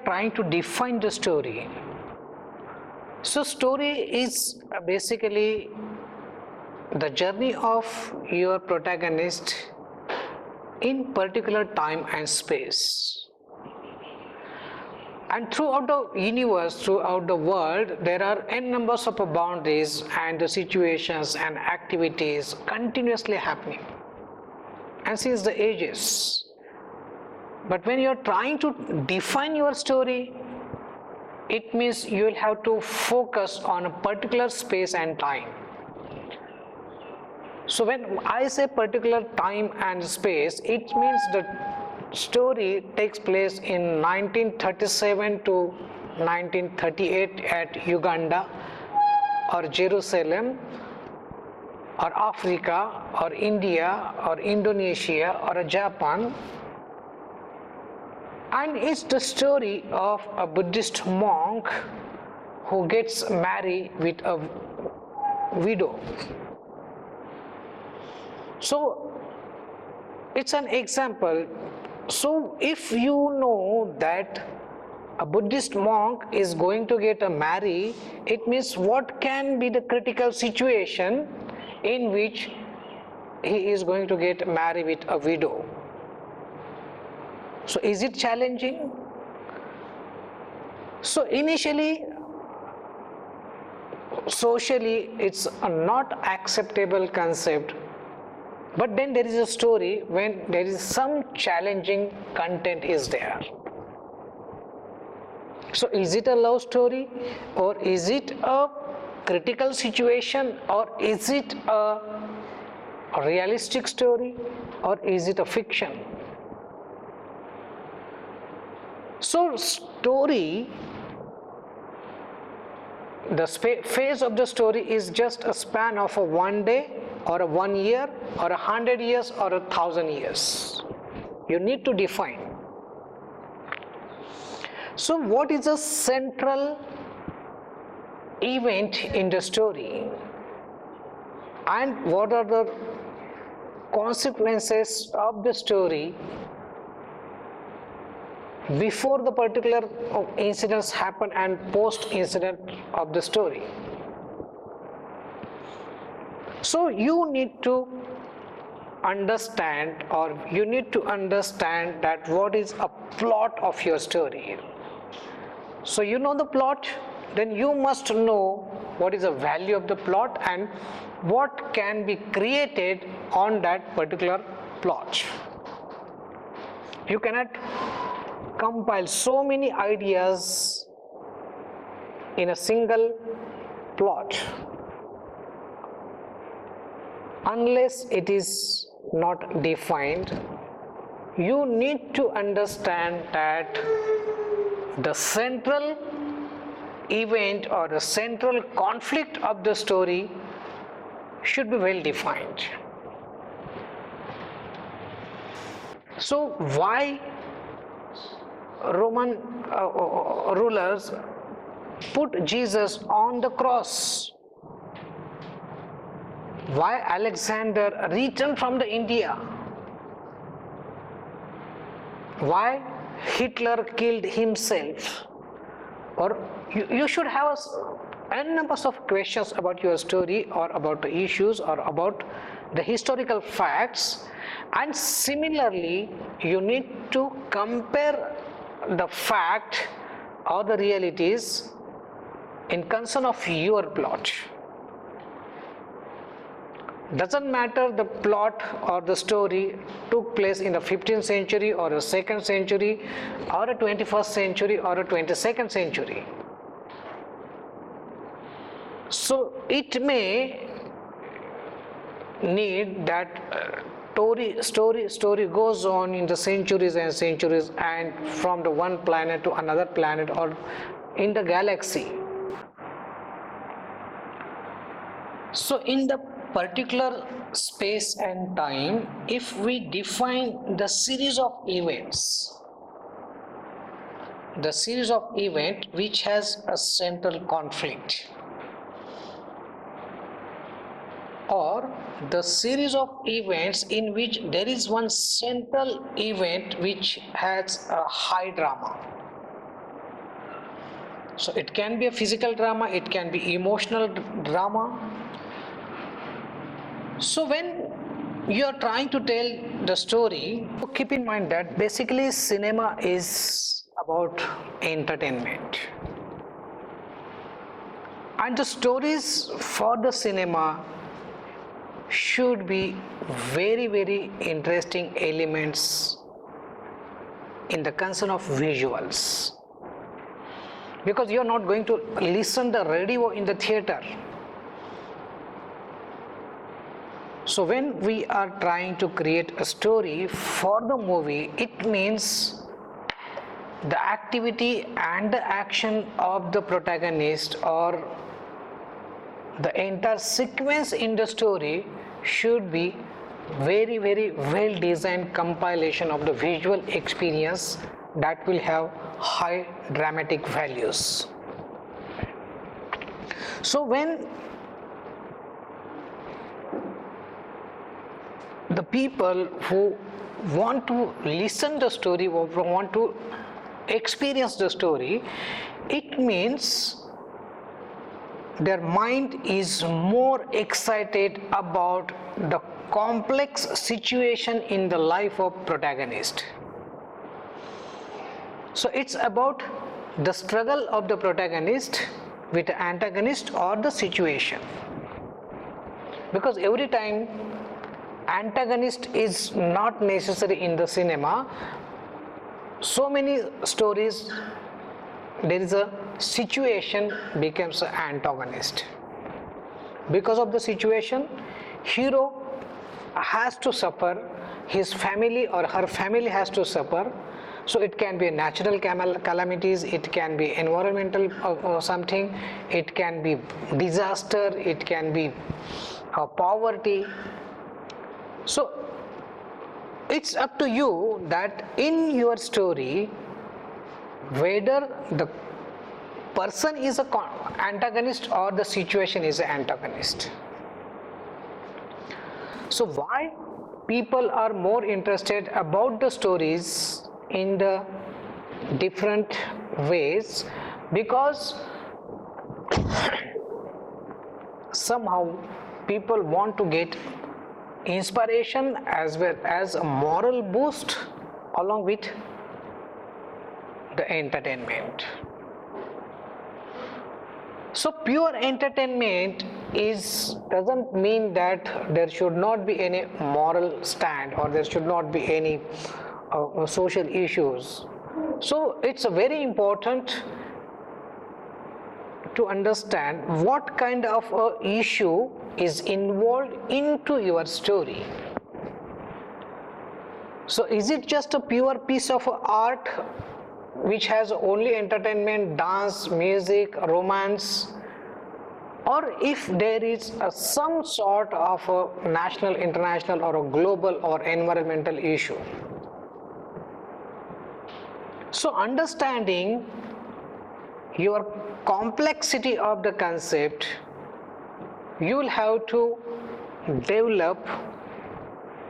trying to define the story, so story is basically the journey of your protagonist in particular time and space. And throughout the universe, throughout the world, there are n numbers of boundaries and the situations and activities continuously happening, and since the ages. But when you're trying to define your story, it means you will have to focus on a particular space and time. So when I say particular time and space, it means the story takes place in 1937 to 1938 at Uganda or Jerusalem or Africa or India or Indonesia or Japan. And it's the story of a Buddhist monk who gets married with a widow. So it's an example. So if you know that a Buddhist monk is going to get married, it means what can be the critical situation in which he is going to get married with a widow. So is it challenging? So initially, socially, it's a not acceptable concept, but then there is a story when there is some challenging content is there. So is it a love story, or is it a critical situation, or is it a realistic story, or is it a fiction? So story, the phase of the story is just a span of a 1 day or a 1 year or 100 years or 1,000 years. You need to define. So what is the central event in the story, and what are the consequences of the story before the particular incidents happen and post incident of the story? So you need to understand, or you need to understand that what is a plot of your story. So you know the plot, then you must know what is the value of the plot and what can be created on that particular plot. You cannot compile so many ideas in a single plot unless it is not defined. You need to understand that the central event or the central conflict of the story should be well defined. So why Roman rulers put Jesus on the cross? Why Alexander returned from the India? Why Hitler killed himself? Or you should have n numbers of questions about your story, or about the issues, or about the historical facts. And similarly, you need to compare the fact or the realities in concern of your plot. Doesn't matter the plot or the story took place in the 15th century or the 2nd century or a 21st century or a 22nd century. So it may need that story goes on in the centuries and centuries, and from the one planet to another planet or in the galaxy. So in the particular space and time, if we define the series of events which has a central conflict, or the series of events in which there is one central event which has a high drama, So it can be a physical drama, it can be emotional drama. So when you are trying to tell the story, keep in mind that basically cinema is about entertainment, and the stories for the cinema should be very interesting elements in the concern of visuals, because you are not going to listen the radio in the theater. So when we are trying to create a story for the movie, it means the activity and the action of the protagonist or the entire sequence in the story should be very well designed compilation of the visual experience that will have high dramatic values. So when the people who want to listen the story or want to experience the story, it means their mind is more excited about the complex situation in the life of protagonist. So it's about the struggle of the protagonist with the antagonist or the situation, because every time antagonist is not necessary in the cinema. So many stories there is a situation becomes an antagonist. Because of the situation, hero has to suffer, his family or her family has to suffer. So it can be natural calamities, it can be environmental something, it can be disaster, it can be poverty. So it's up to you that in your story whether the person is a antagonist or the situation is an antagonist. So why people are more interested about the stories in the different ways? Because somehow people want to get inspiration as well as a moral boost along with the entertainment. So pure entertainment doesn't mean that there should not be any moral stand or there should not be any social issues. So it's very important to understand what kind of a issue is involved into your story. So is it just a pure piece of art which has only entertainment, dance, music, romance, or if there is some sort of a national, international or a global or environmental issue? So understanding your complexity of the concept, you will have to develop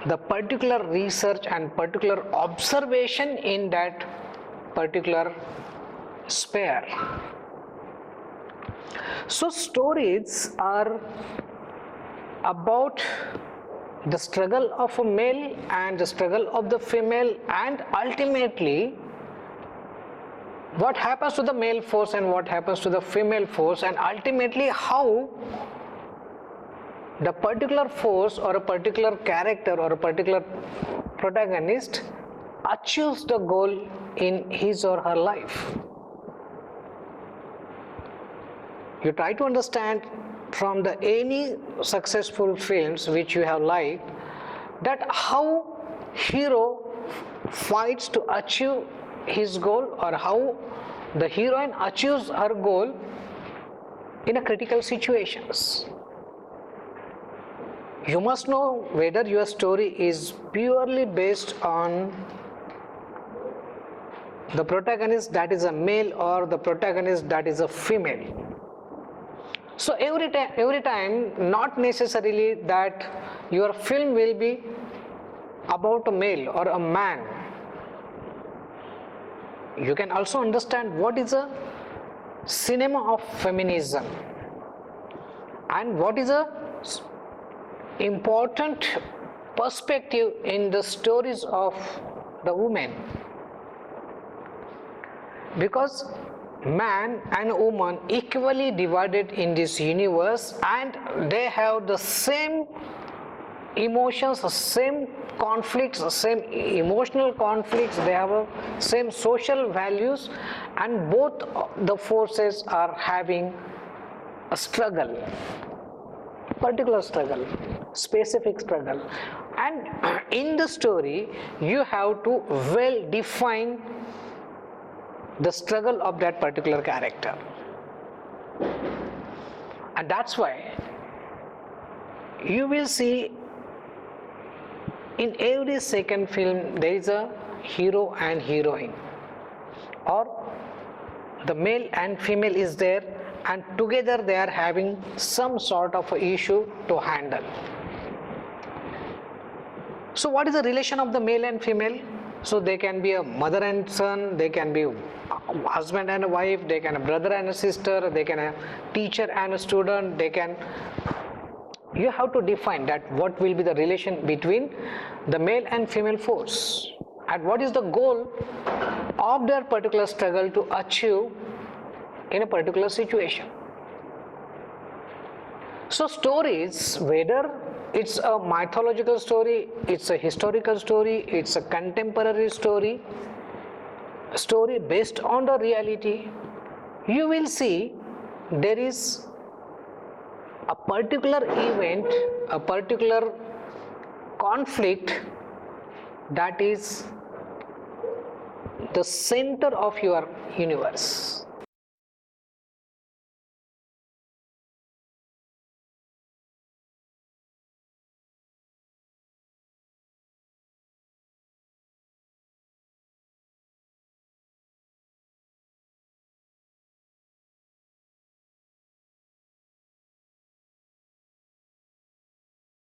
the particular research and particular observation in that particular sphere. So stories are about the struggle of a male and the struggle of the female, and ultimately what happens to the male force and what happens to the female force, and ultimately how the particular force or a particular character or a particular protagonist achieves the goal in his or her life. You try to understand from the any successful films which you have liked, that how hero fights to achieve his goal or how the heroine achieves her goal in a critical situations. You must know whether your story is purely based on the protagonist that is a male or the protagonist that is a female. So every time not necessarily that your film will be about a male or a man. You can also understand what is a cinema of feminism. And what is a important perspective in the stories of the women? Because man and woman equally divided in this universe, and they have the same emotions, the same conflicts, the same emotional conflicts, they have a same social values, and both the forces are having a struggle, particular struggle, specific struggle. And in the story you have to well define the struggle of that particular character. And that's why you will see in every second film there is a hero and heroine, or the male and female is there, and together they are having some sort of issue to handle. So what is the relation of the male and female? So they can be a mother and son, they can be husband and a wife, they can be a brother and a sister, they can be a teacher and a student, they can. You have to define that what will be the relation between the male and female force, and what is the goal of their particular struggle to achieve in a particular situation. So stories, whether it's a mythological story, it's a historical story, it's a contemporary story based on the reality, you will see there is a particular event, a particular conflict that is the center of your universe.